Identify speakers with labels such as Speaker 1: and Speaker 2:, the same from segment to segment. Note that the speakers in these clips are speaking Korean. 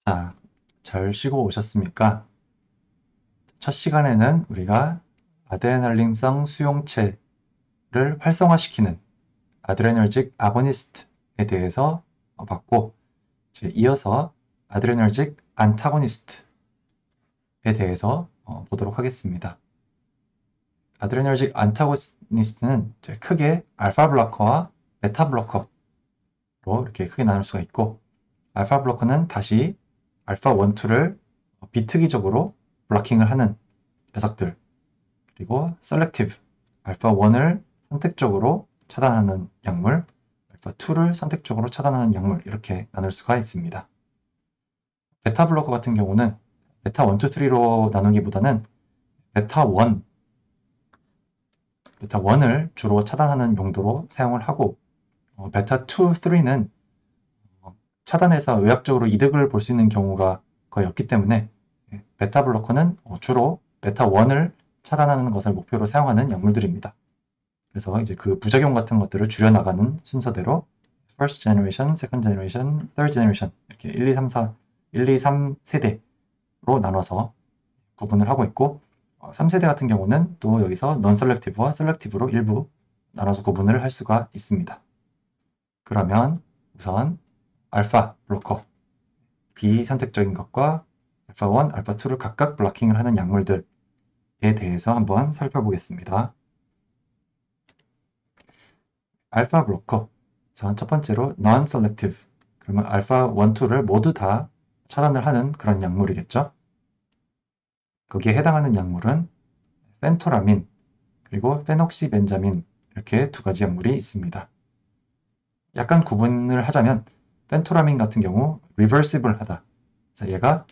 Speaker 1: 자, 잘 쉬고 오셨습니까? 첫 시간에는 우리가 아드레날린성 수용체를 활성화시키는 아드레너직 아고니스트에 대해서 봤고, 이제 이어서 아드레너직 안타고니스트에 대해서 보도록 하겠습니다. 아드레너직 안타고니스트는 크게 알파 블로커와 베타 블로커로 이렇게 크게 나눌 수가 있고, 알파 블로커는 다시 알파 1, 2를 비특이적으로 블로킹을 하는 녀석들, 그리고 셀렉티브, 알파 1을 선택적으로 차단하는 약물, 알파 2를 선택적으로 차단하는 약물, 이렇게 나눌 수가 있습니다. 베타 블로커 같은 경우는 베타 1, 2, 3로 나누기보다는 베타 1을 주로 차단하는 용도로 사용을 하고, 베타 2, 3는 차단해서 의학적으로 이득을 볼 수 있는 경우가 거의 없기 때문에 베타 블로커는 주로 베타 1을 차단하는 것을 목표로 사용하는 약물들입니다. 그래서 이제 그 부작용 같은 것들을 줄여나가는 순서대로 first generation, second generation, third generation 이렇게 1, 2, 3, 4, 1, 2, 3 세대로 나눠서 구분을 하고 있고 3세대 같은 경우는 또 여기서 non-selective와 selective로 일부 나눠서 구분을 할 수가 있습니다. 그러면 우선 알파 블로커, 비선택적인 것과 알파 1, 알파 2를 각각 블로킹을 하는 약물들에 대해서 한번 살펴보겠습니다. 알파 블로커, 첫 번째로 non-selective, 그러면 알파 1, 2를 모두 다 차단을 하는 그런 약물이겠죠. 거기에 해당하는 약물은 펜토라민, 그리고 페녹시벤자민 이렇게 두 가지 약물이 있습니다. 약간 구분을 하자면 펜토라민 같은 경우 리버시블하다. 얘가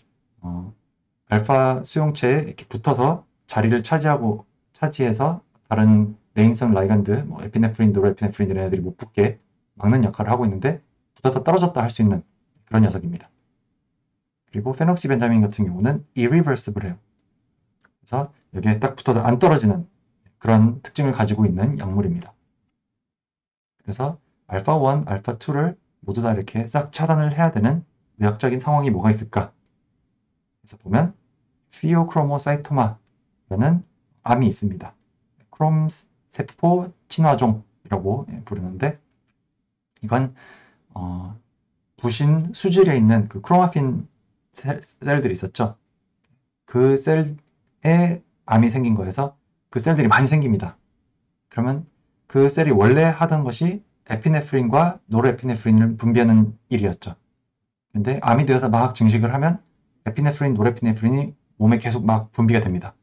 Speaker 1: 알파 수용체에 이렇게 붙어서 자리를 차지해서 다른 내인성 라이간드, 에피네프린, 노르에피네프린 이런 애들이 못 붙게 막는 역할을 하고 있는데 붙었다 떨어졌다 할 수 있는 그런 녀석입니다. 그리고 페녹시벤자민 같은 경우는 irreversible해요. 그래서 여기에 딱 붙어서 안 떨어지는 그런 특징을 가지고 있는 약물입니다. 그래서 알파 1, 알파 2를 모두 다 이렇게 싹 차단을 해야 되는 의학적인 상황이 뭐가 있을까? 그래서 보면 피오크로모사이토마라는 암이 있습니다. 크롬 세포 친화종이라고 부르는데 이건 부신 수질에 있는 그 크로마틴 셀들이 있었죠. 그 셀에 암이 생긴 거여서 그 셀들이 많이 생깁니다. 그러면 그 셀이 원래 하던 것이 에피네프린과 노르에피네프린을 분비하는 일이었죠. 근데 암이 되어서 막 증식을 하면 에피네프린, 노르에피네프린이 몸에 계속 막 분비가 됩니다.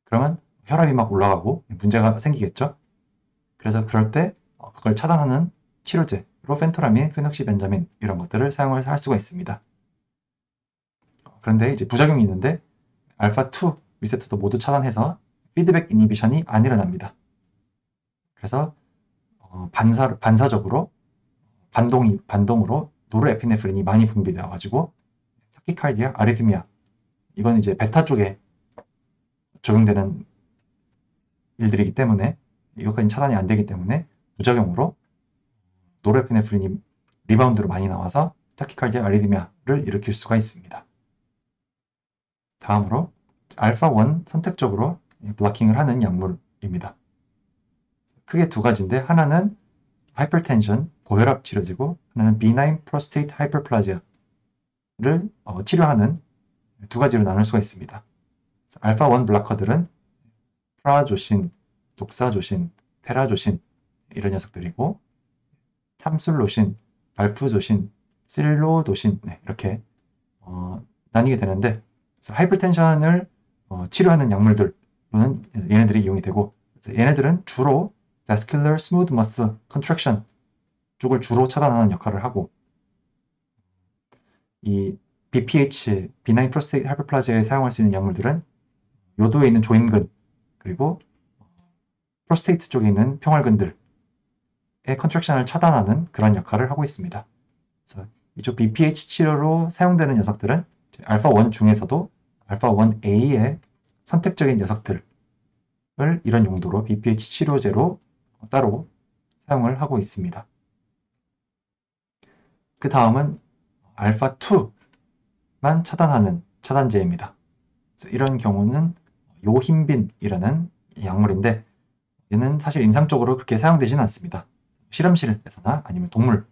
Speaker 1: 그러면 혈압이 막 올라가고 문제가 생기겠죠. 그래서 그럴 때 그걸 차단하는 치료제로 펜토라민, 페녹시벤자민 이런 것들을 사용을 할 수가 있습니다. 그런데 이제 부작용이 있는데 알파2 리셉터도 모두 차단해서 피드백 이니비션이 안 일어납니다. 그래서 반사적으로 반동으로 노르에피네프린이 많이 분비되어 가지고 타키칼디아, 아리드미아 이건 이제 베타 쪽에 적용되는 일들이기 때문에 이것까지 차단이 안 되기 때문에 부작용으로 노르에피네프린이 리바운드로 많이 나와서 타키칼디아, 아리드미아를 일으킬 수가 있습니다. 다음으로 알파 1 선택적으로 블로킹을 하는 약물입니다. 크게 두 가지인데 하나는 하이퍼텐션, 고혈압 치료제고 하나는 benign prostate hyperplasia를 치료하는 두 가지로 나눌 수가 있습니다. 알파 1 블로커들은 프라조신, 독사조신, 테라조신 이런 녀석들이고 삼술로신, 발프조신, 실로도신 이렇게 나뉘게 되는데 하이퍼텐션을 치료하는 약물들로는 얘네들이 이용이 되고 얘네들은 주로 vascular smooth muscle contraction 쪽을 주로 차단하는 역할을 하고 이 BPH, benign prostate hyperplasia에 사용할 수 있는 약물들은 요도에 있는 조임근 그리고 프로스테이트 쪽에 있는 평활근들의 컨트랙션을 차단하는 그런 역할을 하고 있습니다. 그래서 이쪽 BPH 치료로 사용되는 녀석들은 알파 1 중에서도 알파 1A의 선택적인 녀석들을 이런 용도로 BPH 치료제로 따로 사용을 하고 있습니다. 그 다음은 알파 2 혈관만 차단하는 차단제입니다. 이런 경우는 요힌빈이라는 약물인데 얘는 사실 임상적으로 그렇게 사용되지는 않습니다. 실험실에서나 아니면 동물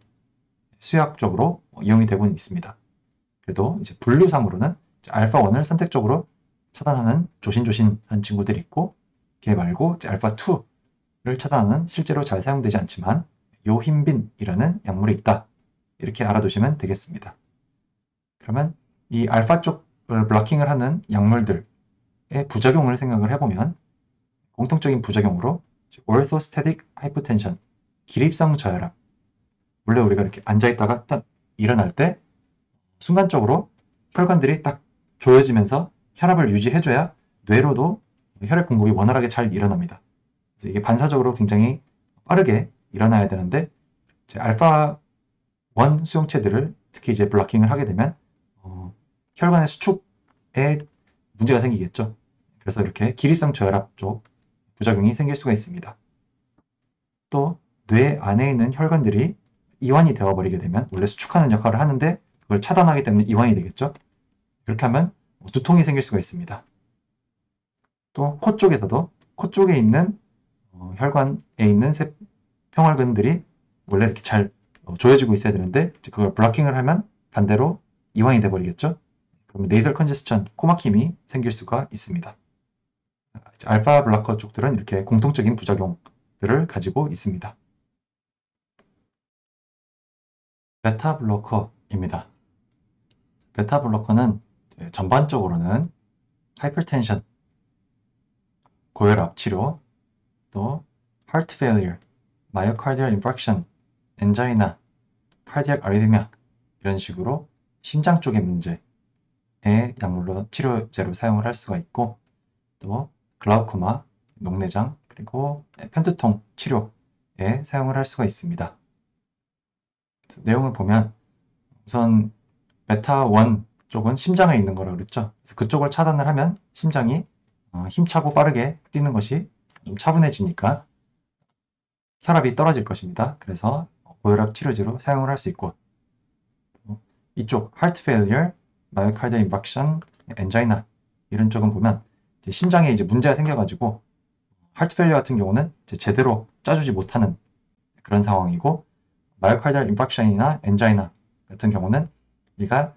Speaker 1: 수약적으로 이용이 되고 있습니다. 그래도 이제 분류상으로는 알파1을 선택적으로 차단하는 조신조신한 친구들이 있고, 걔 말고 알파2를 차단하는 실제로 잘 사용되지 않지만 요힌빈이라는 약물이 있다. 이렇게 알아두시면 되겠습니다. 그러면 이 알파 쪽을 블러킹을 하는 약물들의 부작용을 생각을 해보면 공통적인 부작용으로 orthostatic hypotension, 기립성 저혈압. 원래 우리가 이렇게 앉아있다가 딱 일어날 때 순간적으로 혈관들이 딱 조여지면서 혈압을 유지해줘야 뇌로도 혈액 공급이 원활하게 잘 일어납니다. 그래서 이게 반사적으로 굉장히 빠르게 일어나야 되는데 알파1 수용체들을 특히 이제 블러킹을 하게 되면 혈관의 수축에 문제가 생기겠죠. 그래서 이렇게 기립성 저혈압 쪽 부작용이 생길 수가 있습니다. 또 뇌 안에 있는 혈관들이 이완이 되어버리게 되면 원래 수축하는 역할을 하는데 그걸 차단하기 때문에 이완이 되겠죠. 그렇게 하면 두통이 생길 수가 있습니다. 또 코 쪽에서도 코 쪽에 있는 혈관에 있는 평혈근들이 원래 이렇게 잘 조여지고 있어야 되는데 그걸 블러킹을 하면 반대로 이완이 돼버리겠죠. 그러면 네이설 컨제스천, 코막힘이 생길 수가 있습니다. 알파 블로커 쪽들은 이렇게 공통적인 부작용들을 가지고 있습니다. 베타 블로커입니다. 베타 블로커는 전반적으로는 하이퍼텐션, 고혈압 치료, 또 heart failure, myocardial infarction, angina, cardiac arrhythmia 이런 식으로 심장 쪽의 문제의 약물로 치료제로 사용을 할 수가 있고, 또 글라우코마, 녹내장, 그리고 편두통 치료에 사용을 할 수가 있습니다. 내용을 보면 우선 베타1 쪽은 심장에 있는 거라고 그랬죠. 그래서 그쪽을 차단을 하면 심장이 힘차고 빠르게 뛰는 것이 좀 차분해지니까 혈압이 떨어질 것입니다. 그래서 고혈압 치료제로 사용을 할 수 있고, 이쪽 heart failure, myocardial infarction, angina 이런 쪽은 보면 이제 심장에 이제 문제가 생겨가지고 heart failure 같은 경우는 제대로 짜주지 못하는 그런 상황이고, myocardial infarction이나 angina 같은 경우는 얘가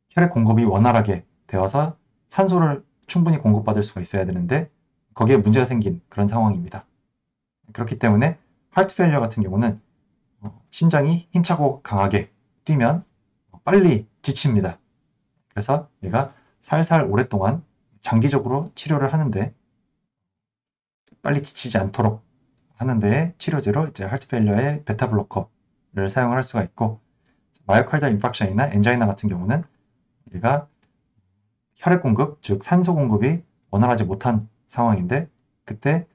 Speaker 1: 혈액 공급이 원활하게 되어서 산소를 충분히 공급받을 수가 있어야 되는데 거기에 문제가 생긴 그런 상황입니다. 그렇기 때문에 heart failure 같은 경우는 심장이 힘차고 강하게 뛰면 빨리 지칩니다. 그래서 얘가 살살 오랫동안 장기적으로 치료를 하는데 빨리 지치지 않도록 하는데 치료제로 이제 heart failure의 베타 블로커를 사용을 할 수가 있고, 마이오카르디얼 인파크션이나 엔자이나 같은 경우는 얘가 혈액 공급, 즉 산소 공급이 원활하지 못한 상황인데 그때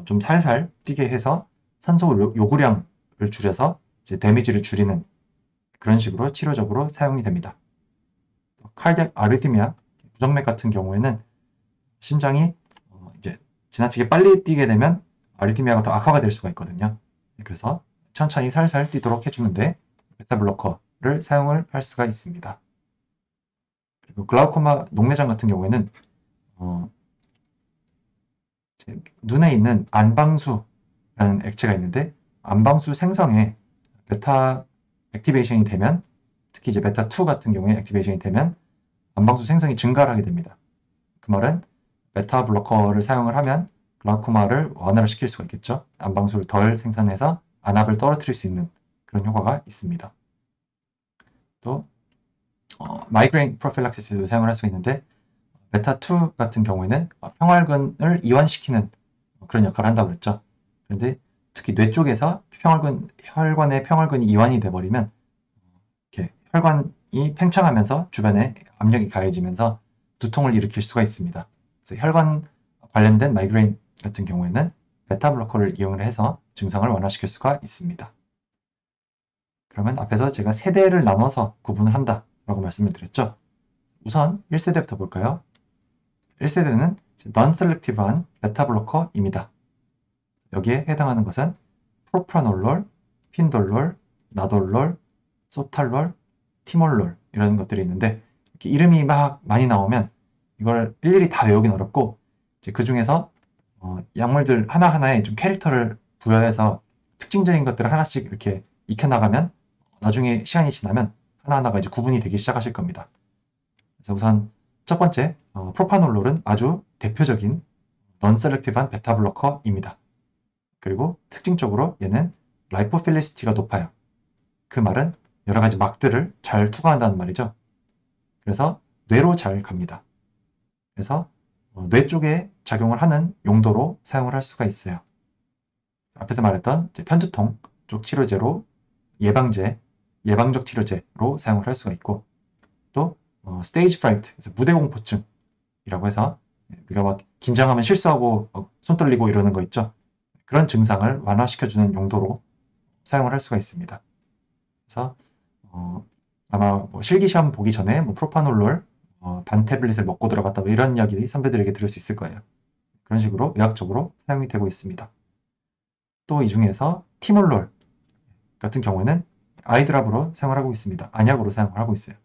Speaker 1: 좀 살살 뛰게 해서 산소 요구량을 줄여서 이제 데미지를 줄이는 그런 식으로 치료적으로 사용이 됩니다. 카르디악 아리트미아, 부정맥 같은 경우에는 심장이 이제 지나치게 빨리 뛰게 되면 아리트미아가 더 악화가 될 수가 있거든요. 그래서 천천히 살살 뛰도록 해주는데 베타 블로커를 사용을 할 수가 있습니다. 그리고 글라우코마 녹내장 같은 경우에는 눈에 있는 안방수라는 액체가 있는데 안방수 생성에 베타 액티베이션이 되면, 특히 이제 베타2 같은 경우에 액티베이션이 되면 안방수 생성이 증가를 하게 됩니다. 그 말은 베타 블로커를 사용을 하면 글라우코마를 완화시킬 수가 있겠죠. 안방수를 덜 생산해서 안압을 떨어뜨릴 수 있는 그런 효과가 있습니다. 또 마이그레인 프로필락시스도 사용을 할 수 있는데 베타2 같은 경우에는 평활근을 이완시키는 그런 역할을 한다고 그랬죠. 그런데 특히 뇌 쪽에서 혈관의 평활근이 이완이 돼버리면 이렇게 혈관이 팽창하면서 주변에 압력이 가해지면서 두통을 일으킬 수가 있습니다. 그래서 혈관 관련된 마이그레인 같은 경우에는 베타 블로커를 이용을 해서 증상을 완화시킬 수가 있습니다. 그러면 앞에서 제가 세대를 나눠서 구분을 한다 라고 말씀을 드렸죠. 우선 1세대부터 볼까요? 1세대는 non-selective한 베타 블로커입니다. 여기에 해당하는 것은 프로프라놀롤, 핀돌롤, 나돌롤, 소탈롤, 티몰롤 이런 것들이 있는데 이렇게 이름이 막 많이 나오면 이걸 일일이 다 외우긴 어렵고 이제 그 중에서 약물들 하나하나에 좀 캐릭터를 부여해서 특징적인 것들을 하나씩 이렇게 익혀나가면 나중에 시간이 지나면 하나하나가 이제 구분이 되기 시작하실 겁니다. 그래서 우선 첫 번째, 프로파놀롤은 아주 대표적인 넌셀렉티브한 베타블로커입니다. 그리고 특징적으로 얘는 라이포필리시티가 높아요. 그 말은 여러 가지 막들을 잘 투과한다는 말이죠. 그래서 뇌로 잘 갑니다. 그래서 뇌 쪽에 작용을 하는 용도로 사용을 할 수가 있어요. 앞에서 말했던 편두통 쪽 치료제로 예방적 치료제로 사용을 할 수가 있고 또 스테이지 프라이트, 무대 공포증이라고 해서 우리가 막 긴장하면 실수하고 손 떨리고 이러는 거 있죠. 그런 증상을 완화시켜주는 용도로 사용을 할 수가 있습니다. 그래서 아마 실기시험 보기 전에 프로파놀롤 반 태블릿을 먹고 들어갔다 이런 이야기 선배들에게 들을 수 있을 거예요. 그런 식으로 의학적으로 사용이 되고 있습니다. 또 이 중에서 티몰롤 같은 경우에는 아이드랍으로 사용을 하고 있습니다. 안약으로 사용을 하고 있어요.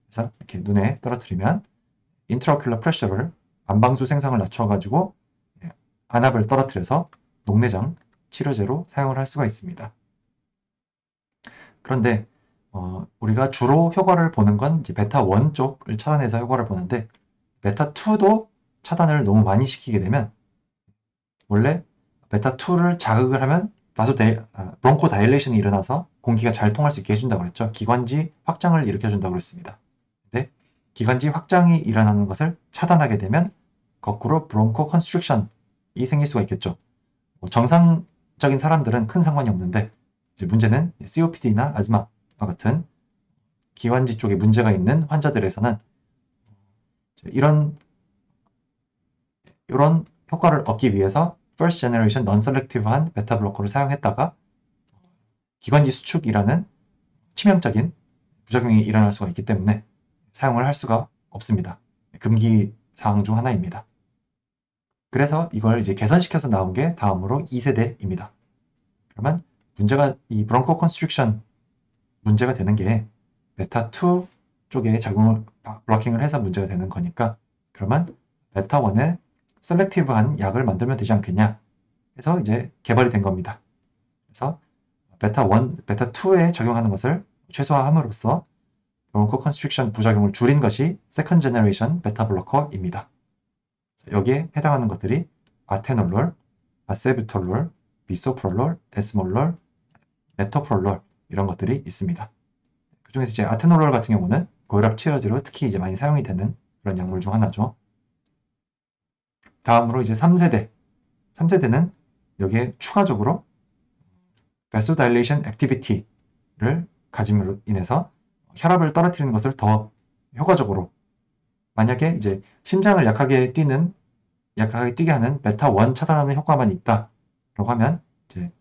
Speaker 1: 그래서 이렇게 눈에 떨어뜨리면 인트라오큘러 프레셔를 안방수 생성을 낮춰가지고 안압을 떨어뜨려서 녹내장 치료제로 사용을 할 수가 있습니다. 그런데 우리가 주로 효과를 보는 건 이제 베타1 쪽을 차단해서 효과를 보는데 베타2도 차단을 너무 많이 시키게 되면 원래 베타2를 자극을 하면 브론코 다일레이션이 일어나서 공기가 잘 통할 수 있게 해준다고 그랬죠. 기관지 확장을 일으켜준다고 그랬습니다. 근데 기관지 확장이 일어나는 것을 차단하게 되면 거꾸로 브론코 컨스트릭션이 생길 수가 있겠죠. 정상적인 사람들은 큰 상관이 없는데 이제 문제는 COPD나 아즈마 같은 기관지 쪽에 문제가 있는 환자들에서는 이런 효과를 얻기 위해서 First Generation Non-Selective한 베타블로커를 사용했다가 기관지 수축이라는 치명적인 부작용이 일어날 수가 있기 때문에 사용을 할 수가 없습니다. 금기 사항 중 하나입니다. 그래서 이걸 이제 개선시켜서 나온 게 다음으로 2세대입니다. 그러면 문제가 이 브론코 컨스트릭션 문제가 되는 게 베타2 쪽에 작용을 블로킹을 해서 문제가 되는 거니까 그러면 베타1에 셀렉티브한 약을 만들면 되지 않겠냐 해서 이제 개발이 된 겁니다. 그래서 베타2에 작용하는 것을 최소화함으로써 브론코 컨스트릭션 부작용을 줄인 것이 세컨 제너레이션 베타 블로커입니다. 여기에 해당하는 것들이 아테놀롤, 아세부톨롤, 비소프롤롤, 에스몰롤, 메토프롤롤 이런 것들이 있습니다. 그 중에서 이제 아테놀롤 같은 경우는 고혈압 치료제로 특히 이제 많이 사용이 되는 그런 약물 중 하나죠. 다음으로 이제 3세대. 3세대는 여기에 추가적으로 바소다일레이션 액티비티를 가짐으로 인해서 혈압을 떨어뜨리는 것을 더 효과적으로 만약에 이제 심장을 약하게 뛰게 하는 베타1 차단하는 효과만 있다라고 하면 이제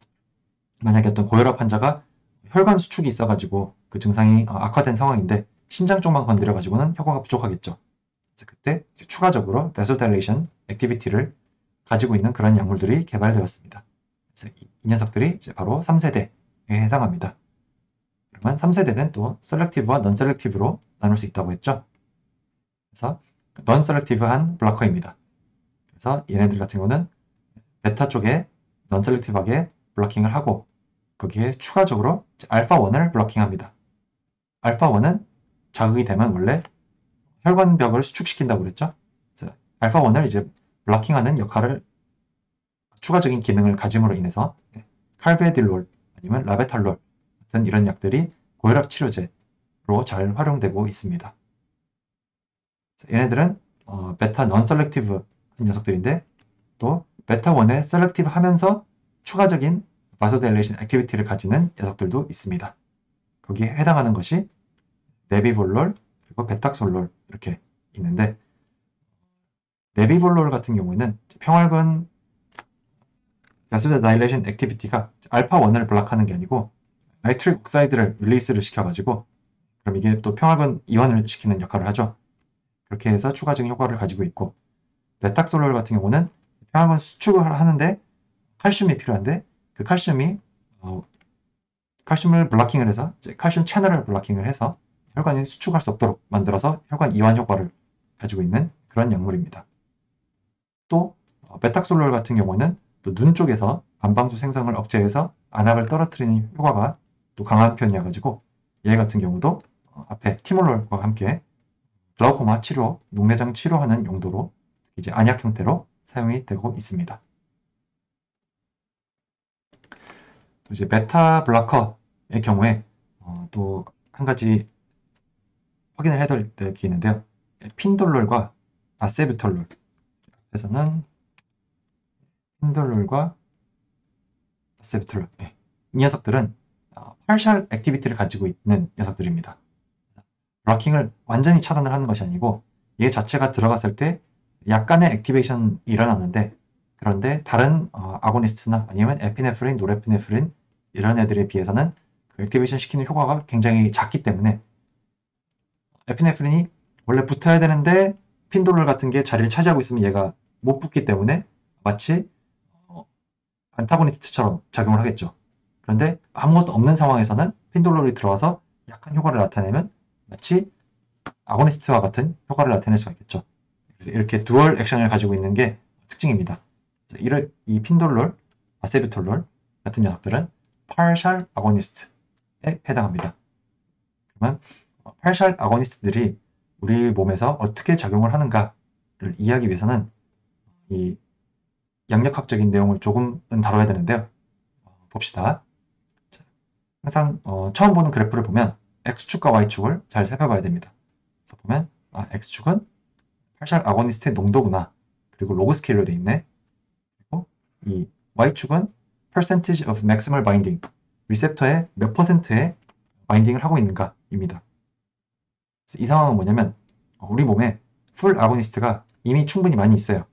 Speaker 1: 만약에 어떤 고혈압 환자가 혈관 수축이 있어가지고 그 증상이 악화된 상황인데 심장 쪽만 건드려가지고는 효과가 부족하겠죠. 그래서 그때 추가적으로 바소다일레이션 액티비티를 가지고 있는 그런 약물들이 개발되었습니다. 그래서 이 녀석들이 이제 바로 3세대에 해당합니다. 그러면 3세대는 또 셀렉티브와 넌셀렉티브로 나눌 수 있다고 했죠. 그래서 넌셀렉티브한 블로커입니다. 그래서 얘네들 같은 경우는 베타 쪽에 넌셀렉티브하게 블로킹을 하고 거기에 추가적으로 알파1을 블로킹합니다. 알파1은 자극이 되면 원래 혈관벽을 수축시킨다고 그랬죠. 그래서 알파1을 이제 블로킹하는 역할을 추가적인 기능을 가짐으로 인해서 칼베딜롤 아니면 라베탈롤 같은 이런 약들이 고혈압 치료제로 잘 활용되고 있습니다. 얘네들은 베타 넌셀렉티브 녀석들인데 또 베타1에 셀렉티브 하면서 추가적인 바소다일레이션 액티비티를 가지는 녀석들도 있습니다. 거기에 해당하는 것이 네비볼롤 그리고 베탁솔롤 이렇게 있는데 네비볼롤 같은 경우에는 평활근 바소다일레이션 액티비티가 알파1을 블락하는 게 아니고 나이트릭 옥사이드를 릴리스를 시켜가지고 그럼 이게 또 평활근 이완을 시키는 역할을 하죠. 그렇게 해서 추가적인 효과를 가지고 있고 베탁솔롤 같은 경우는 평활근 수축을 하는데 칼슘이 필요한데 그 칼슘을 블로킹을 해서 칼슘 채널을 블로킹을 해서 혈관이 수축할 수 없도록 만들어서 혈관 이완 효과를 가지고 있는 그런 약물입니다. 또 메탁솔롤 같은 경우는 또 눈 쪽에서 안방수 생성을 억제해서 안압을 떨어뜨리는 효과가 또 강한 편이어가지고 얘 같은 경우도 앞에 티몰롤과 함께 글라우코마 치료, 녹내장 치료하는 용도로 이제 안약 형태로 사용이 되고 있습니다. 또 이제 베타 블로커의 경우에 또 한 가지 확인을 해야 될 게 있는데요. 핀돌롤과 아세부톨롤. 그래서는 핀돌롤과 아세부톨롤. 네. 이 녀석들은 partial 액티비티를 가지고 있는 녀석들입니다. 블러킹을 완전히 차단을 하는 것이 아니고 얘 자체가 들어갔을 때 약간의 액티베이션이 일어났는데, 그런데 다른 아고니스트나 아니면 에피네프린, 노레피네프린 이런 애들에 비해서는 그 액티베이션 시키는 효과가 굉장히 작기 때문에 에피네프린이 원래 붙어야 되는데 핀돌롤 같은 게 자리를 차지하고 있으면 얘가 못 붙기 때문에 마치 안타고니스트처럼 작용을 하겠죠. 그런데 아무것도 없는 상황에서는 핀돌롤이 들어와서 약한 효과를 나타내면 마치 아고니스트와 같은 효과를 나타낼 수가 있겠죠. 그래서 이렇게 듀얼 액션을 가지고 있는 게 특징입니다. 이 핀돌롤, 아세비톨롤 같은 녀석들은 partial agonist에 해당합니다. 그러면 partial agonist들이 우리 몸에서 어떻게 작용을 하는가를 이해하기 위해서는 이 양력학적인 내용을 조금은 다뤄야 되는데요. 봅시다. 항상 처음 보는 그래프를 보면 X축과 Y축을 잘 살펴봐야 됩니다. 그래서 보면 X축은 partial agonist의 농도구나. 그리고 로그 스케일로 되어 있네. 그리고 이 Y축은 percentage of maximal binding, 리셉터의 몇 퍼센트의 바인딩을 하고 있는가입니다. 이 상황은 뭐냐면 우리 몸에 풀 아고니스트가 이미 충분히 많이 있어요.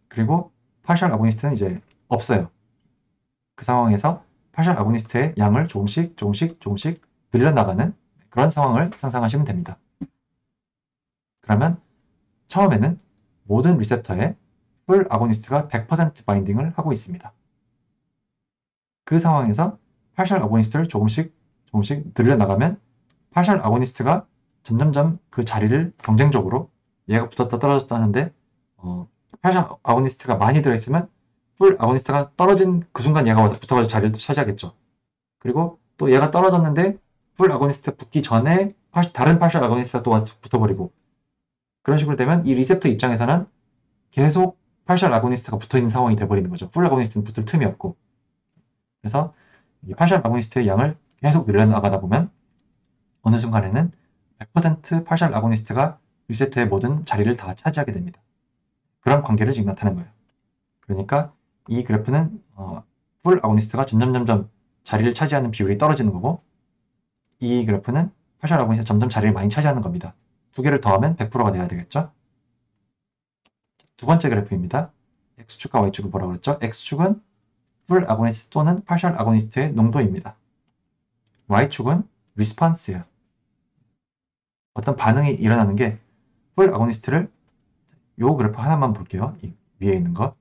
Speaker 1: 그리고 파셜 아고니스트는 이제 없어요. 그 상황에서 파셜 아고니스트의 양을 조금씩 늘려나가는 그런 상황을 상상하시면 됩니다. 그러면 처음에는 모든 리셉터에 풀 아고니스트가 100% 바인딩을 하고 있습니다. 그 상황에서 파셜 아고니스트를 조금씩 늘려나가면 파셜 아고니스트가 점점점 그 자리를 경쟁적으로 얘가 붙었다 떨어졌다 하는데 파셜 아고니스트가 많이 들어있으면 풀 아고니스트가 떨어진 그 순간 얘가 와서 붙어가지고 자리를 또 차지하겠죠. 그리고 또 얘가 떨어졌는데 풀 아고니스트 붙기 전에 다른 파셜 아고니스트가 또 와서 붙어버리고, 그런 식으로 되면 이 리셉터 입장에서는 계속 파셜 아고니스트가 붙어있는 상황이 돼버리는 거죠. 풀 아고니스트는 붙을 틈이 없고. 그래서 이 파셜 아고니스트의 양을 계속 늘려나가다 보면 어느 순간에는 100% 파셜 아고니스트가 리셉터의 모든 자리를 다 차지하게 됩니다. 그런 관계를 지금 나타낸 거예요. 그러니까 이 그래프는 풀 아고니스트가 점점 자리를 차지하는 비율이 떨어지는 거고, 이 그래프는 파셜 아고니스트가 점점 자리를 많이 차지하는 겁니다. 두 개를 더하면 100%가 돼야 되겠죠. 두 번째 그래프입니다. X축과 Y축을 뭐라고 그랬죠? X축은 풀 아고니스트 또는 파셜 아고니스트의 농도입니다. Y축은 리스폰스예요. 어떤 반응이 일어나는 게 풀 아고니스트를 요 그래프 하나만 볼게요. 이 위에 있는 거.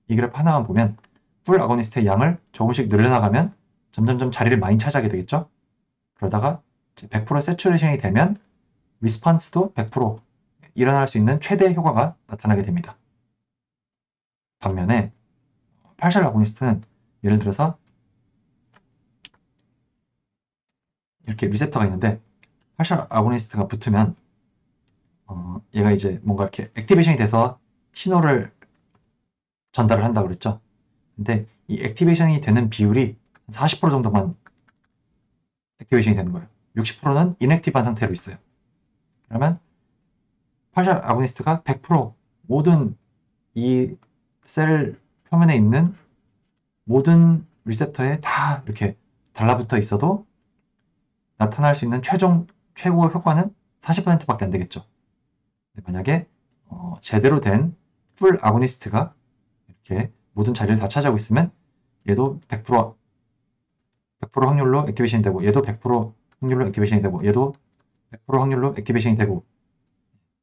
Speaker 1: 이 그래프 하나만 보면 풀 아고니스트의 양을 조금씩 늘려나가면 점점점 자리를 많이 차지하게 되겠죠. 그러다가 100% 세츄레이션이 되면 리스폰스도 100% 일어날 수 있는 최대 효과가 나타나게 됩니다. 반면에 파셜 아고니스트는 예를 들어서 이렇게 리셉터가 있는데 파셜 아고니스트가 붙으면 얘가 이제 뭔가 이렇게 액티베이션이 돼서 신호를 전달을 한다고 그랬죠. 근데 이 액티베이션이 되는 비율이 40% 정도만 액티베이션이 되는 거예요. 60%는 인액티브한 상태로 있어요. 그러면 파셜 아고니스트가 100% 모든 이 셀 표면에 있는 모든 리셉터에 다 이렇게 달라붙어 있어도 나타날 수 있는 최고의 효과는 40%밖에 안 되겠죠. 만약에 제대로 된 풀 아고니스트가 이렇게 모든 자리를 다 차지하고 있으면 얘도 100% 확률로 액티베이션이 되고, 얘도 100% 확률로 액티베이션이 되고, 얘도 100% 확률로 액티베이션이 되고,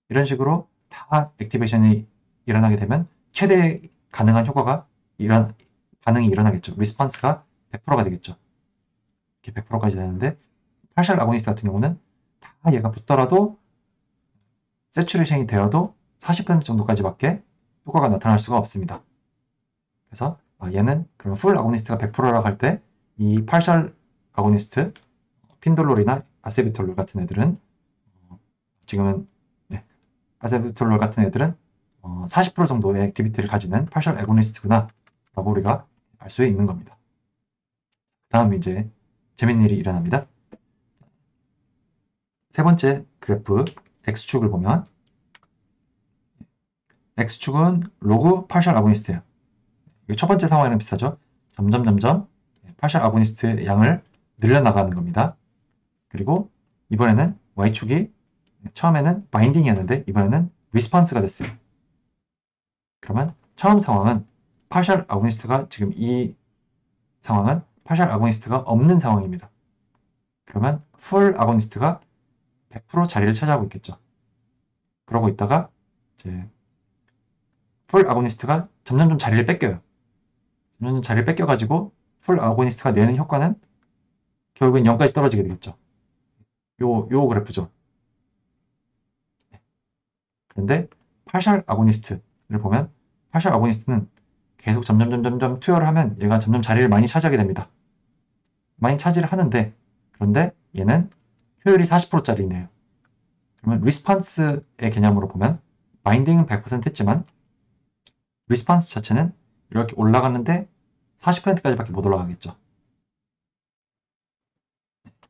Speaker 1: 이런 식으로 다 액티베이션이 일어나게 되면 최대 가능한 효과가 반응이 일어나겠죠. 리스폰스가 100%가 되겠죠. 이렇게 100%까지 되는데 파셜 아고니스트 같은 경우는 다 얘가 붙더라도 세츄레이션이 되어도 40% 정도까지밖에 효과가 나타날 수가 없습니다. 그래서 얘는 그럼 풀 아고니스트가 100%라고 할 때 이 파셜 아고니스트 핀돌롤이나 아세비톨롤 같은 애들은 지금은 아세비톨롤 같은 애들은 40% 정도의 액티비티를 가지는 파셜 아고니스트구나 라고 우리가 알 수 있는 겁니다. 다음 이제 재밌는 일이 일어납니다. 세 번째 그래프 X축을 보면 X축은 로그 파셜 아고니스트예요. 첫 번째 상황이랑 비슷하죠. 점점 파셜 아고니스트의 양을 늘려나가는 겁니다. 그리고 이번에는 Y축이 처음에는 바인딩이었는데 이번에는 리스폰스가 됐어요. 그러면 처음 상황은 파셜 아고니스트가 지금 이 상황은 파셜 아고니스트가 없는 상황입니다. 그러면 풀 아고니스트가 100% 자리를 차지하고 있겠죠. 그러고 있다가 이제 풀 아고니스트가 점점 자리를 뺏겨요. 점점 자리를 뺏겨가지고 풀 아고니스트가 내는 효과는 결국엔 0까지 떨어지게 되겠죠. 요 그래프죠. 그런데 파셜 아고니스트를 보면 파셜 아고니스트는 계속 점점 투여를 하면 얘가 점점 자리를 많이 차지하게 됩니다. 많이 차지를 하는데 그런데 얘는 효율이 40%짜리네요. 그러면 리스폰스의 개념으로 보면 바인딩은 100% 했지만 리스폰스 자체는 이렇게 올라가는데 40%까지밖에 못 올라가겠죠.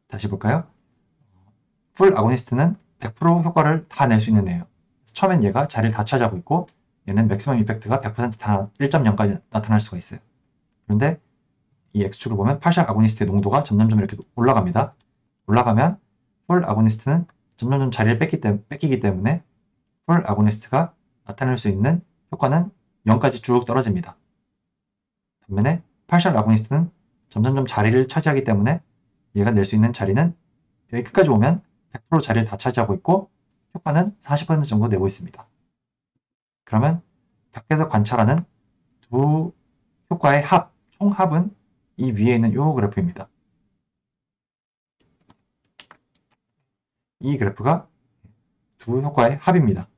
Speaker 1: 다시 볼까요? 풀 아고니스트는 100% 효과를 다 낼 수 있는 애예요. 처음엔 얘가 자리를 다 차지하고 있고 얘는 맥시멈 이펙트가 100%다 1.0까지 나타날 수가 있어요. 그런데 이 X축을 보면 파셜 아고니스트의 농도가 점점 이렇게 올라갑니다. 올라가면 풀 아고니스트는 점점 자리를 뺏기기 때문에 풀 아고니스트가 나타낼 수 있는 효과는 0까지 쭉 떨어집니다. 반면에 파셜 아고니스트는 점점 자리를 차지하기 때문에 얘가 낼 수 있는 자리는 여기 끝까지 오면 100% 자리를 다 차지하고 있고 효과는 40% 정도 내고 있습니다. 그러면 밖에서 관찰하는 두 효과의 총합은 이 위에 있는 이 그래프입니다. 이 그래프가 두 효과의 합입니다.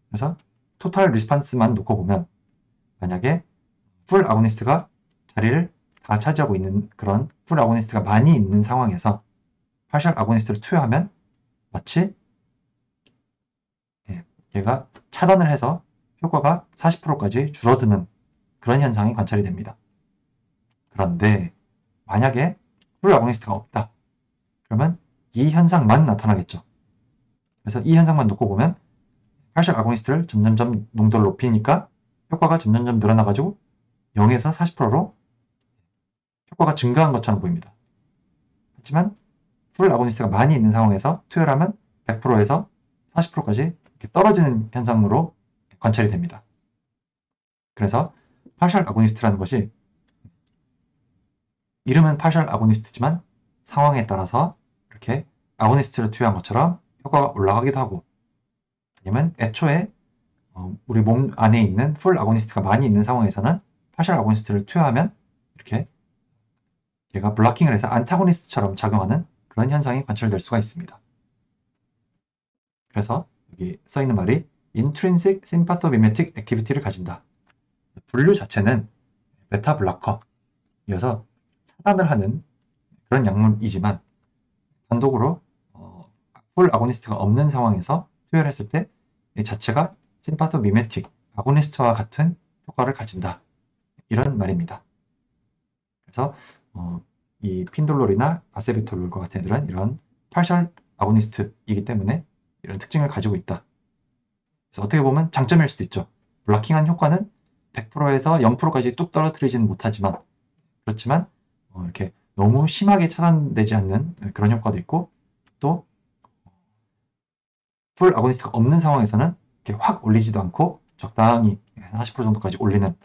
Speaker 1: 그래서 토탈 리스폰스만 놓고 보면 만약에 풀 아고니스트가 자리를 다 차지하고 있는 그런 풀 아고니스트가 많이 있는 상황에서 파셜 아고니스트를 투여하면 마치 얘가 차단을 해서 효과가 40%까지 줄어드는 그런 현상이 관찰이 됩니다. 그런데 만약에 풀 아고니스트가 없다. 그러면 이 현상만 나타나겠죠. 그래서 이 현상만 놓고 보면 파셜 아고니스트를 점점 농도를 높이니까 효과가 점점 늘어나가지고 0에서 40%로 효과가 증가한 것처럼 보입니다. 하지만 풀 아고니스트가 많이 있는 상황에서 투여를 하면 100%에서 40%까지 떨어지는 현상으로 관찰이 됩니다. 그래서 파셜 아고니스트라는 것이 이름은 파셜 아고니스트지만 상황에 따라서 이렇게 아고니스트를 투여한 것처럼 효과가 올라가기도 하고 아니면 애초에 우리 몸 안에 있는 풀 아고니스트가 많이 있는 상황에서는 파셜 아고니스트를 투여하면 이렇게 얘가 블러킹을 해서 안타고니스트처럼 작용하는 그런 현상이 관찰될 수가 있습니다. 그래서 여기 써있는 말이 Intrinsic Sympathomimetic Activity를 가진다. 분류 자체는 베타 블러커 이어서 차단을 하는 그런 약물이지만 단독으로 풀 아고니스트가 없는 상황에서 투여를 했을 때 이 자체가 심파토미메틱 아고니스트와 같은 효과를 가진다. 이런 말입니다. 그래서 이 핀돌롤이나 아세비톨롤과 같은 애들은 이런 파셜 아고니스트이기 때문에 이런 특징을 가지고 있다. 그래서 어떻게 보면 장점일 수도 있죠. 블러킹한 효과는 100%에서 0%까지 뚝 떨어뜨리지는 못하지만 그렇지만 이렇게 너무 심하게 차단되지 않는 그런 효과도 있고 또 풀 아고니스트가 없는 상황에서는 이렇게 확 올리지도 않고 적당히 40% 정도까지 올리는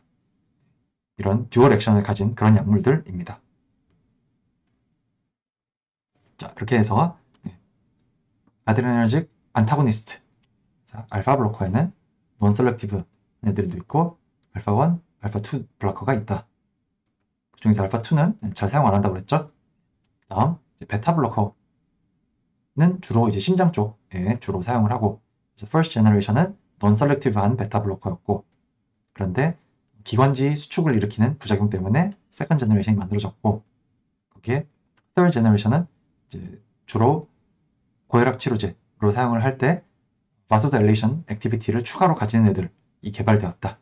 Speaker 1: 이런 듀얼 액션을 가진 그런 약물들입니다. 자, 그렇게 해서 아드레너직 안타고니스트 알파 블로커에는 논셀렉티브 애들도 있고 알파1, 알파2 블로커가 있다. 그 중에서 알파2는 잘 사용 안 한다고 그랬죠? 다음 베타 블로커 주로 이제 심장 쪽에 주로 사용을 하고, 그래서 first generation은 non-selective한 베타 블로커였고, 그런데 기관지 수축을 일으키는 부작용 때문에 second generation이 만들어졌고, 거기에 third generation은 이제 주로 고혈압 치료제로 사용을 할 때 vasodilation 액티비티를 추가로 가지는 애들이 개발되었다.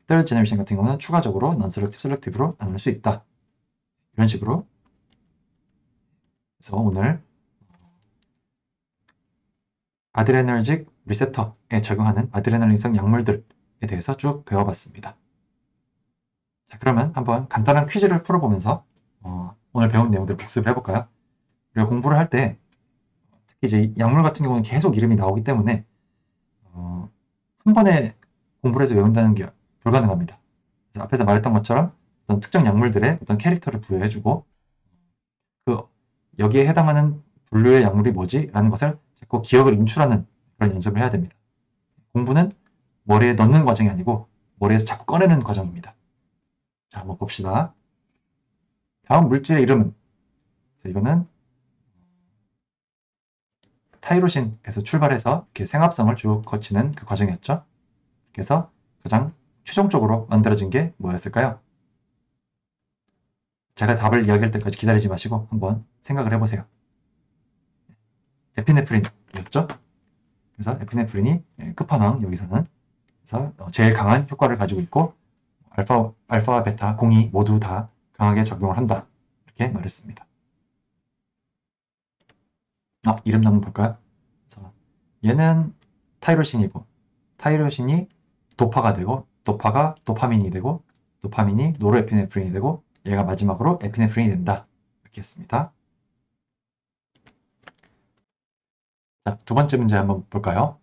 Speaker 1: third generation 같은 경우는 추가적으로 non-selective, selective로 나눌 수 있다. 이런 식으로. 그래서 오늘 아드레널직 리셉터에 적용하는 아드레날린성 약물들에 대해서 쭉 배워봤습니다. 자, 그러면 한번 간단한 퀴즈를 풀어보면서 오늘 배운 내용들을 복습을 해볼까요? 우리가 공부를 할 때 특히 이제 약물 같은 경우는 계속 이름이 나오기 때문에 한 번에 공부를 해서 외운다는 게 불가능합니다. 그래서 앞에서 말했던 것처럼 어떤 특정 약물들의 어떤 캐릭터를 부여해주고 여기에 해당하는 분류의 약물이 뭐지? 라는 것을 자꾸 기억을 인출하는 그런 연습을 해야 됩니다. 공부는 머리에 넣는 과정이 아니고 머리에서 자꾸 꺼내는 과정입니다. 자, 한번 봅시다. 다음 물질의 이름은, 이거는 타이로신에서 출발해서 이렇게 생합성을 쭉 거치는 그 과정이었죠. 그래서 가장 최종적으로 만들어진 게 뭐였을까요? 제가 답을 이야기할 때까지 기다리지 마시고 한번 생각을 해보세요. 에피네프린이었죠. 그래서 에피네프린이 끝판왕 여기서는. 그래서 제일 강한 효과를 가지고 있고 알파와 베타 공이 모두 다 강하게 작용을 한다. 이렇게 말했습니다. 이름 한번 볼까요? 그래서 얘는 타이로신이고 타이로신이 도파가 되고 도파가 도파민이 되고 도파민이 노르에피네프린이 되고 얘가 마지막으로 에피네프린이 된다. 이렇게 했습니다. 자, 두 번째 문제 한번 볼까요?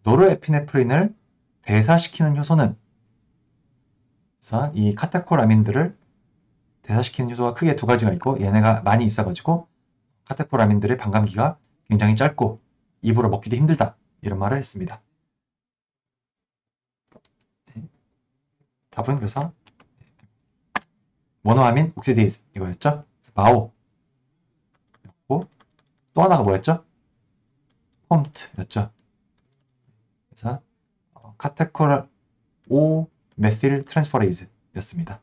Speaker 1: 노르에피네프린을 대사시키는 효소는, 그래서 이 카테콜아민들을 대사시키는 효소가 크게 두 가지가 있고 얘네가 많이 있어가지고 카테콜아민들의 반감기가 굉장히 짧고 입으로 먹기도 힘들다. 이런 말을 했습니다. 답은 그래서 모노아민 옥시데이즈 이거였죠. 마오였고 또 하나가 뭐였죠? 홈트였죠. 그래서 카테콜 O 메틸 트랜스퍼레이즈였습니다.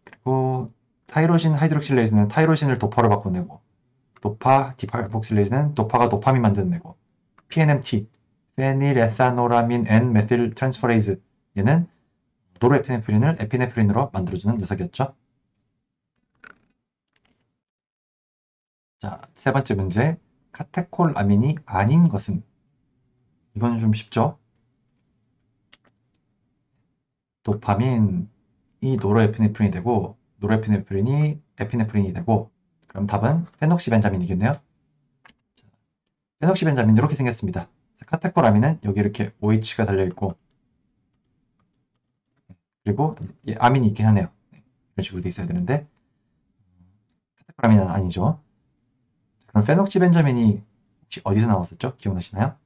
Speaker 1: 그리고 타이로신 하이드록실레이즈는 타이로신을 도파로 바꿔내고 도파 디팔복실레이즈는 도파가 도파민 만들어내고 PNMT 페닐에타노라민 N 메틸 트랜스퍼레이즈 얘는 노르에피네프린을 에피네프린으로 만들어주는 녀석이었죠. 자, 세 번째 문제. 카테콜아민이 아닌 것은, 이건 좀 쉽죠? 도파민이 노르에피네프린이 되고 노르에피네프린이 에피네프린이 되고, 그럼 답은 페녹시벤자민이겠네요. 페녹시벤자민 이렇게 생겼습니다. 카테콜아민은 여기 이렇게 OH가 달려있고 그리고 아민이 있긴 하네요. 이런 식으로 돼 있어야 되는데 카테콜아민은 아니죠. 그럼 페녹시벤자민이 혹시 어디서 나왔었죠? 기억나시나요?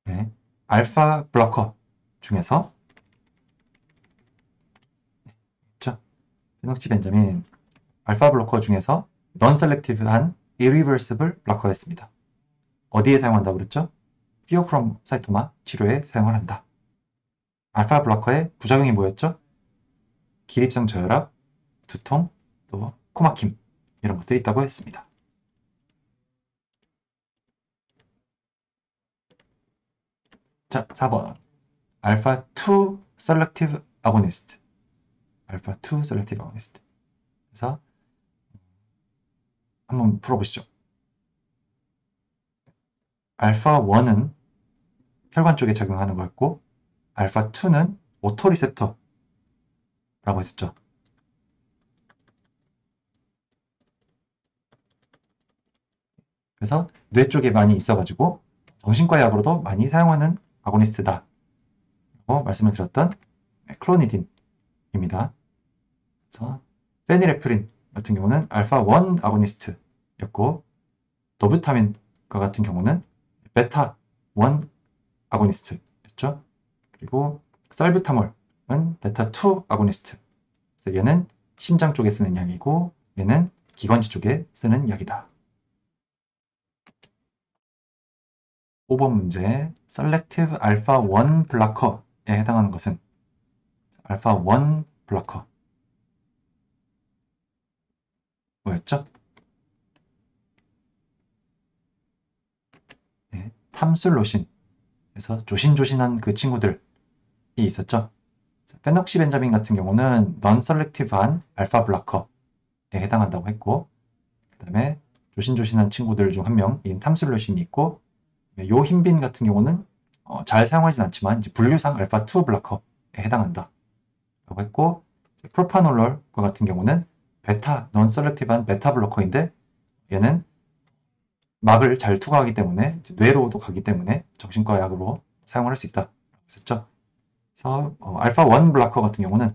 Speaker 1: 네, 알파 블로커 중에서, 그렇죠? 페녹시벤자민 알파 블로커 중에서 non-selective한 irreversible 블로커였습니다. 어디에 사용한다고 그랬죠? 피오크롬사이토마 치료에 사용을 한다. 알파 블로커의 부작용이 뭐였죠? 기립성 저혈압, 두통, 또 코막힘 이런 것들이 있다고 했습니다. 자, 4번 알파2 selective agonist. 알파2 selective agonist. 그래서 한번 풀어보시죠. 알파1은 혈관 쪽에 작용하는 거였고 알파2는 오토리셉터라고 했었죠. 그래서 뇌 쪽에 많이 있어가지고 정신과 약으로도 많이 사용하는 아고니스트다 라고 말씀을 드렸던 클로니딘입니다. 그래서 페니레프린 같은 경우는 알파1 아고니스트였고 도부타민과 같은 경우는 베타1 아고니스트였죠. 그리고 살뷰타몰은 베타2 아고니스트 그래서 얘는 심장 쪽에 쓰는 약이고 얘는 기관지 쪽에 쓰는 약이다. 5번 문제 Selective Alpha 1 Blocker에 해당하는 것은 알파 1 블로커 뭐였죠? 네, 탐술로신 그래서 조신조신한 그 친구들이 있었죠. 페녹시벤자민 같은 경우는 non-selective한 알파 블로커에 해당한다고 했고 그 다음에 조신조신한 친구들 중 한 명인 탐술로신이 있고 요힌빈 같은 경우는 잘 사용하진 않지만 이제 분류상 알파 2 블로커에 해당한다 라고 했고 프로파놀롤과 같은 경우는 베타, non-selective한 베타 블로커인데 얘는 막을 잘 투과하기 때문에 뇌로도 가기 때문에 정신과 약으로 사용할 수 있다라고 했었죠. 그래서 알파 1 블로커 같은 경우는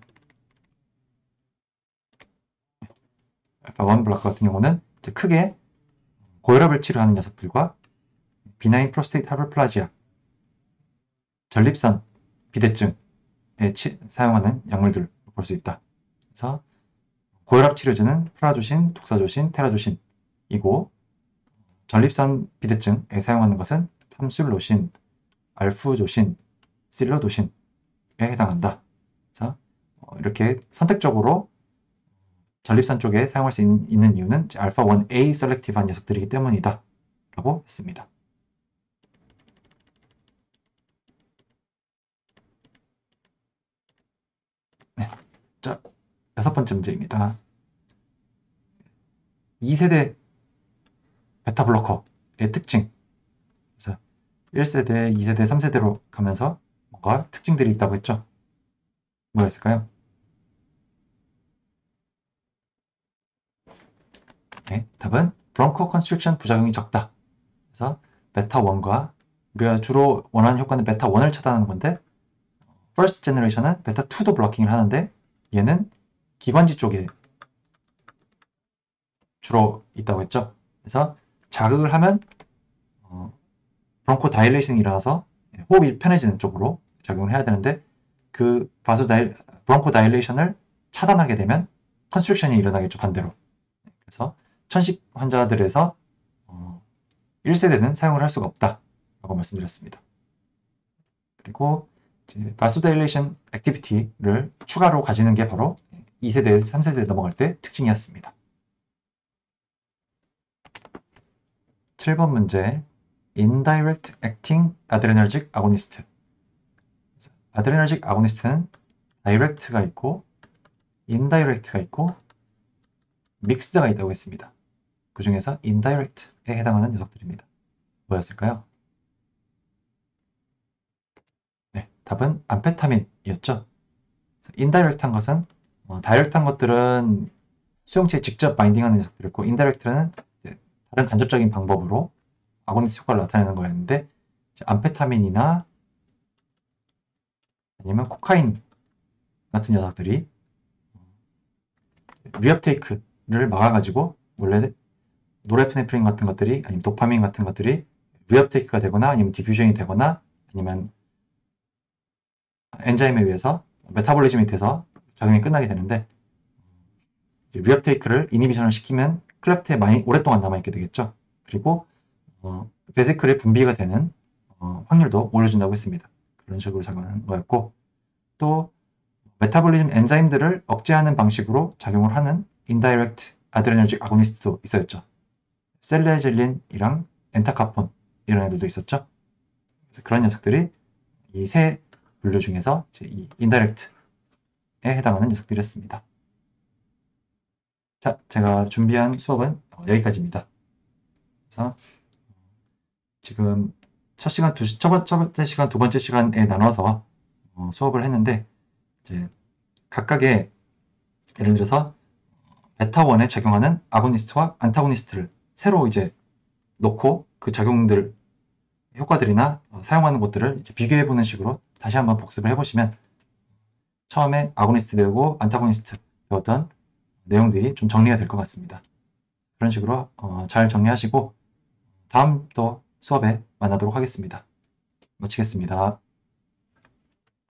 Speaker 1: 크게 고혈압을 치료하는 녀석들과 비나인 프로스테이트 하이퍼플라지아, 전립선 비대증에 사용하는 약물들을 볼 수 있다. 그래서 고혈압 치료제는 프라조신, 독사조신, 테라조신이고 전립선 비대증에 사용하는 것은 탐술로신, 알프조신, 실로도신에 해당한다. 그래서 이렇게 선택적으로 전립선 쪽에 사용할 수 있는 이유는 알파 1A 셀렉티브한 녀석들이기 때문이다 라고 했습니다. 네. 자, 6번째 문제입니다. 2세대 베타블로커의 특징. 그래서 1세대, 2세대, 3세대로 가면서 뭔가 특징들이 있다고 했죠. 뭐였을까요? 네, 답은 브론코 컨스트럭션 부작용이 적다. 그래서 베타1과 우리가 주로 원하는 효과는 베타1을 차단하는 건데 퍼스트 제너레이션은 베타2도 블로킹을 하는데 얘는 기관지 쪽에 주로 있다고 했죠. 그래서 자극을 하면 브론코 다일레이션이 일어나서 호흡이 편해지는 쪽으로 작용을 해야 되는데 그 브론코 다일레이션을 차단하게 되면 컨스트럭션이 일어나겠죠. 반대로. 그래서 천식 환자들에서 1세대는 사용을 할 수가 없다 라고 말씀드렸습니다. 그리고 바소다일레이션 액티비티를 추가로 가지는 게 바로 2세대에서 3세대에 넘어갈 때 특징이었습니다. 7번 문제 Indirect Acting Adrenergic Agonist. 아드레너직 아고니스트는 다이렉트가 있고 인다이렉트가 있고 믹스드가 있다고 했습니다. 그 중에서 인다이렉트에 해당하는 녀석들입니다. 뭐였을까요? 네, 답은 암페타민이었죠. 인다이렉트한 것은 다이렉트한 것들은 수용체에 직접 바인딩하는 녀석들이었고 인다이렉트는 다른 간접적인 방법으로 아고니스트 효과를 나타내는 거였는데 암페타민이나 아니면 코카인 같은 녀석들이 리업테이크를 막아가지고 원래 노레프네프린 같은 것들이 아니면 도파민 같은 것들이 리업테이크가 되거나 아니면 디퓨전이 되거나 아니면 엔자임에 의해서 메타볼리즘이 돼서 작용이 끝나게 되는데 리업테이크를 이니비션을 시키면 클레프트에 많이 오랫동안 남아있게 되겠죠. 그리고 베세클의 분비가 되는 확률도 올려준다고 했습니다. 그런 식으로 작용하는 거였고 또 메타볼리즘 엔자임들을 억제하는 방식으로 작용을 하는 인다이렉트 아드레너직 아고니스트도 있었죠. 셀레젤린이랑 엔타카폰 이런 애들도 있었죠. 그래서 그런 녀석들이 이 세 분류 중에서 이 인다이렉트에 해당하는 녀석들이었습니다. 자, 제가 준비한 수업은 여기까지입니다. 그래서 지금 첫 번째 시간, 두 번째 시간에 나눠서 수업을 했는데 이제 각각의 예를 들어서 베타1에 작용하는 아고니스트와 안타고니스트를 새로 이제 놓고 그 작용들 효과들이나 사용하는 것들을 이제 비교해보는 식으로 다시 한번 복습을 해보시면 처음에 아고니스트 배우고 안타고니스트 배웠던 내용들이 좀 정리가 될 것 같습니다. 그런 식으로 잘 정리하시고 다음 또 수업에 만나도록 하겠습니다. 마치겠습니다.